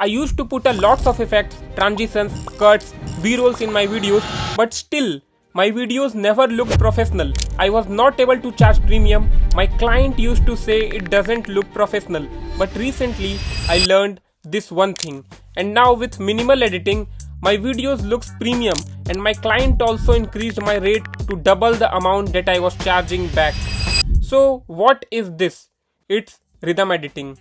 I used to put a lots of effects, transitions, cuts, B-rolls in my videos, but still, my videos never looked professional. I was not able to charge premium. My client used to say it doesn't look professional. But recently, I learned this one thing. And now with minimal editing, my videos looks premium and my client also increased my rate to double the amount that I was charging back. So what is this? It's rhythm editing.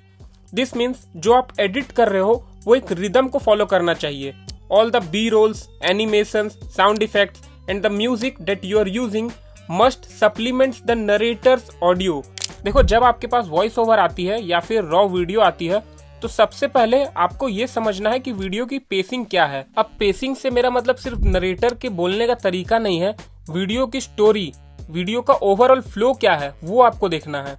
This means जो आप edit कर रहे हो वो एक rhythm को follow करना चाहिए. All the B rolls, animations, sound effects and the music that you are using must supplements the narrator's audio. देखो, जब आपके पास वॉइस ओवर आती है या फिर रॉ वीडियो आती है तो सबसे पहले आपको ये समझना है कि वीडियो की पेसिंग क्या है. अब पेसिंग से मेरा मतलब सिर्फ नरेटर के बोलने का तरीका नहीं है. वीडियो की स्टोरी, वीडियो का ओवरऑल फ्लो क्या है वो आपको देखना है.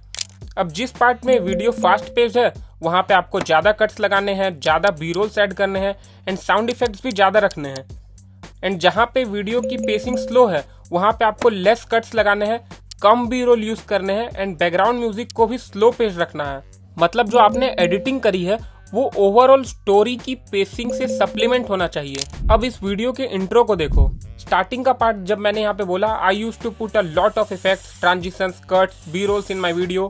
अब जिस पार्ट में वीडियो फास्ट पेस्ड है वहां पे आपको ज्यादा कट्स लगाने हैं, ज्यादा बी रोल्स ऐड करने हैं एंड साउंड इफेक्ट्स भी ज्यादा रखने हैं. एंड जहां पे वीडियो की पेसिंग स्लो है वहां पे आपको लेस कट्स लगाने हैं, कम बी रोल यूज करने हैं एंड बैकग्राउंड म्यूजिक को भी स्लो पेस रखना है. मतलब जो आपने एडिटिंग करी है वो ओवरऑल स्टोरी की पेसिंग से सप्लीमेंट होना चाहिए. अब इस वीडियो के इंट्रो को देखो. स्टार्टिंग का पार्ट जब मैंने यहाँ पे बोला I used to put a lot of effects, transitions, cuts, B rolls in my video,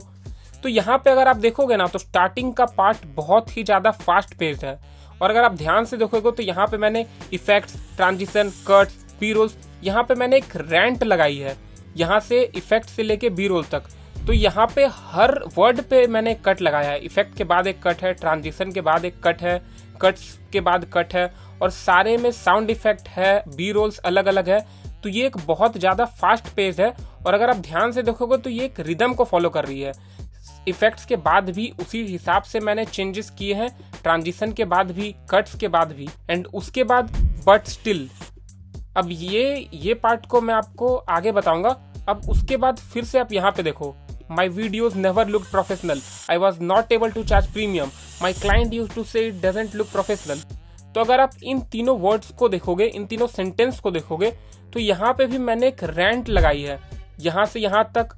तो यहाँ पे अगर आप देखोगे ना तो स्टार्टिंग का पार्ट बहुत ही ज़्यादा फास्ट पेस्ड है. और अगर आप ध्यान से देखोगे तो यहाँ पे मैंने effects, transition, cuts, B rolls, यहाँ पे मैंने एक रैंट लगाई है. यहाँ से इफेक्ट से लेके बी रोल तक, तो यहाँ पे हर वर्ड पे मैंने एक कट लगाया है. इफेक्ट के बाद एक कट है, ट्रांजिशन के बाद एक कट है, कट्स के बाद कट है और सारे में साउंड इफेक्ट है, बी रोल्स अलग अलग है. तो ये एक बहुत ज़्यादा फास्ट पेस्ड है और अगर आप ध्यान से देखोगे तो ये एक रिदम को फॉलो कर रही है. इफेक्ट्स के बाद भी उसी हिसाब से मैंने चेंजेस किए हैं, ट्रांजिशन के बाद भी, कट्स के बाद भी एंड उसके बाद बट स्टिल. अब ये पार्ट को मैं आपको आगे बताऊंगा. अब उसके बाद फिर से आप यहाँ पे देखो, my videos never look professional, I was not able to charge premium, my client use to say it doesn't look professional. तो अगर आप इन तीनों वर्ड्स को देखोगे, इन तीनों सेंटेंस को देखोगे तो यहाँ पे भी मैंने एक रैंट लगाई है. यहाँ से यहाँ तक,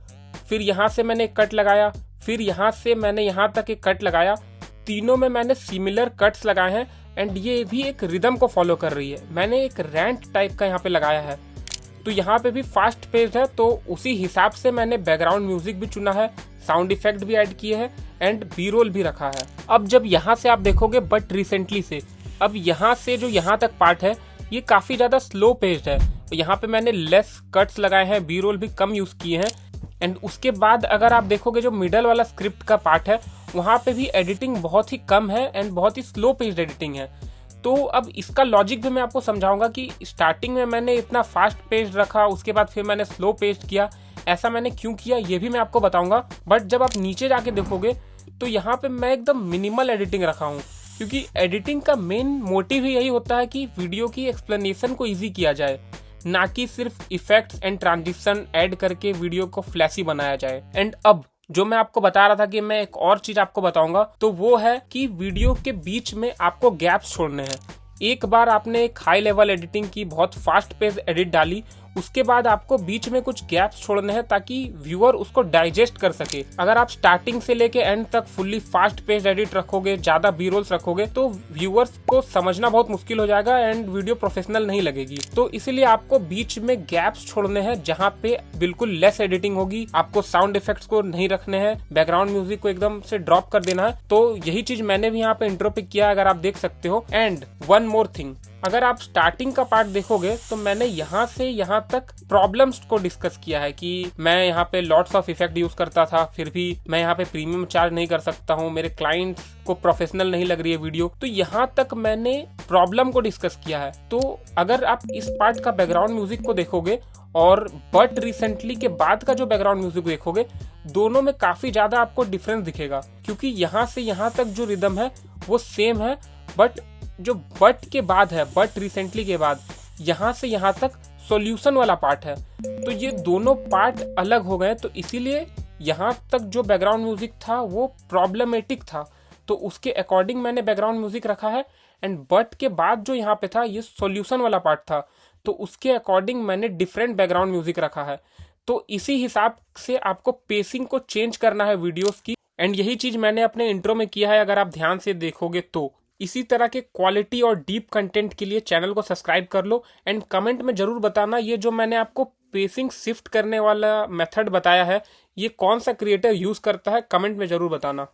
फिर यहाँ से मैंने एक कट लगाया, फिर यहाँ से मैंने यहाँ तक एक कट लगाया. तीनों में मैंने सिमिलर कट्स लगाए हैं एंड ये भी एक रिदम को फॉलो कर रही है. मैंने एक रैंट टाइप का यहाँ पे लगाया है. तो यहाँ पे भी फास्ट पेस्ड है तो उसी हिसाब से मैंने बैकग्राउंड म्यूजिक भी चुना है, साउंड इफेक्ट भी ऐड किए हैं एंड बी रोल भी रखा है. अब जब यहाँ से आप देखोगे बट रिसेंटली से, अब यहाँ से जो यहाँ तक पार्ट है ये काफ़ी ज़्यादा स्लो पेस्ड है. यहाँ पे मैंने लेस कट्स लगाए हैं, बी रोल भी कम यूज़ किए हैं एंड उसके बाद अगर आप देखोगे जो मिडल वाला स्क्रिप्ट का पार्ट है वहाँ पे भी एडिटिंग बहुत ही कम है एंड बहुत ही स्लो पेस्ड एडिटिंग है. तो अब इसका लॉजिक भी मैं आपको समझाऊंगा कि स्टार्टिंग में मैंने इतना फास्ट पेस्ड रखा, उसके बाद फिर मैंने स्लो पेस्ड किया, ऐसा मैंने क्यों किया ये भी मैं आपको बताऊंगा. बट जब आप नीचे जाके देखोगे तो यहाँ पे मैं एकदम मिनिमल एडिटिंग रखा हूँ क्योंकि एडिटिंग का मेन मोटिव ही यही होता है कि वीडियो की एक्सप्लेनेशन को ईजी किया जाए, ना कि सिर्फ इफेक्ट्स एंड ट्रांजिशन ऐड करके वीडियो को फ्लैशी बनाया जाए. एंड अब जो मैं आपको बता रहा था कि मैं एक और चीज आपको बताऊंगा तो वो है कि वीडियो के बीच में आपको गैप्स छोड़ने हैं. एक बार आपने एक हाई लेवल एडिटिंग की, बहुत फास्ट पेस एडिट डाली, उसके बाद आपको बीच में कुछ गैप्स छोड़ने हैं ताकि व्यूअर उसको डाइजेस्ट कर सके. अगर आप स्टार्टिंग से लेके एंड तक फुल्ली फास्ट पेस एडिट रखोगे, ज्यादा बी रोल्स रखोगे तो व्यूअर्स को समझना बहुत मुश्किल हो जाएगा एंड वीडियो प्रोफेशनल नहीं लगेगी. तो इसीलिए आपको बीच में गैप्स छोड़ने हैं जहाँ पे बिल्कुल लेस एडिटिंग होगी. आपको साउंड इफेक्ट्स को नहीं रखने हैं, बैकग्राउंड म्यूजिक को एकदम से ड्रॉप कर देना है. तो यही चीज मैंने भी यहाँ पे इंट्रो पे किया, अगर आप देख सकते हो. एंड वन मोर थिंग, अगर आप स्टार्टिंग का पार्ट देखोगे तो मैंने यहाँ से यहाँ तक प्रॉब्लम्स को डिस्कस किया है कि मैं यहाँ पे लॉट्स ऑफ इफेक्ट यूज करता था, फिर भी मैं यहाँ पे प्रीमियम चार्ज नहीं कर सकता हूँ, मेरे क्लाइंट्स को प्रोफेशनल नहीं लग रही है वीडियो. तो यहाँ तक मैंने प्रॉब्लम को डिस्कस किया है. तो अगर आप इस पार्ट का बैकग्राउंड म्यूजिक को देखोगे और बट रिसेंटली के बाद का जो बैकग्राउंड म्यूजिक देखोगे, दोनों में काफी ज्यादा आपको डिफरेंस दिखेगा क्योंकि यहाँ से यहाँ तक जो रिदम है वो सेम है, बट जो बट के बाद है, बट रिसेंटली के बाद यहाँ से यहाँ तक सॉल्यूशन वाला पार्ट है. तो ये दोनों पार्ट अलग हो गए. तो इसीलिए यहाँ तक जो बैकग्राउंड म्यूजिक था वो प्रॉब्लमेटिक था, तो उसके अकॉर्डिंग मैंने बैकग्राउंड म्यूजिक रखा है. एंड बट के बाद जो यहाँ पे था ये सॉल्यूशन वाला पार्ट था, तो उसके अकॉर्डिंग मैंने डिफरेंट बैकग्राउंड म्यूजिक रखा है. तो इसी हिसाब से आपको पेसिंग को चेंज करना है वीडियोस की. एंड यही चीज मैंने अपने इंट्रो में किया है, अगर आप ध्यान से देखोगे तो. इसी तरह के क्वालिटी और डीप कंटेंट के लिए चैनल को सब्सक्राइब कर लो एंड कमेंट में ज़रूर बताना ये जो मैंने आपको पेसिंग शिफ्ट करने वाला मेथड बताया है ये कौन सा क्रिएटर यूज़ करता है, कमेंट में ज़रूर बताना।